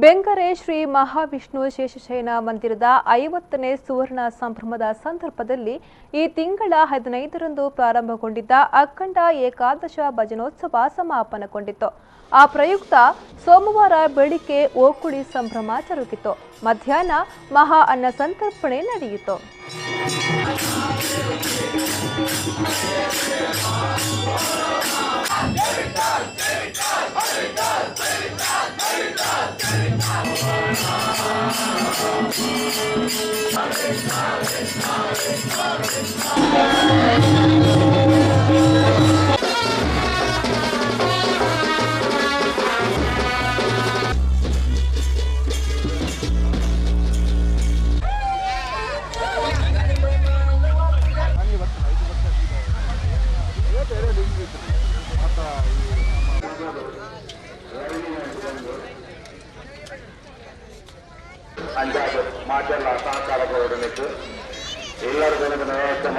ಬೆಂಗರೆ ಶ್ರೀ ಮಹಾವಿಷ್ಣು ಶೇಷಶಯನ ಮಂದಿರದ 50ನೇ ಸುವರ್ಣ ಸಂಭ್ರಮದ ಸಂದರ್ಭದಲ್ಲಿ ಈ ತಿಂಗಳ 15ರಂದು ಪ್ರಾರಂಭಗೊಂಡಿದ್ದ ಅಖಂಡ ಏಕಾದಶ ಭಜನೋತ್ಸವ ಸಮಾಪನಗೊಂಡಿತು. ಆ ಪ್ರಯುಕ್ತ ಸೋಮವಾರ ಬೆಳಿಗ್ಗೆ ಓಕುಳಿ ಸಂಭ್ರಮ ಜರುಗಿತು. ಮಧ್ಯಾಹ್ನ ಮಹಾ ಅನ್ನ ಸಂತರ್ಪಣೆ ನಡೆಯಿತು. ಅಂಜಾದು ಮಾತೆಲ್ಲ ಸಹಕಾರ ಕೊಡಬೇಕು ಎಲ್ಲರ ಜನಗಳ ವ್ಯವಸ್ಥೆ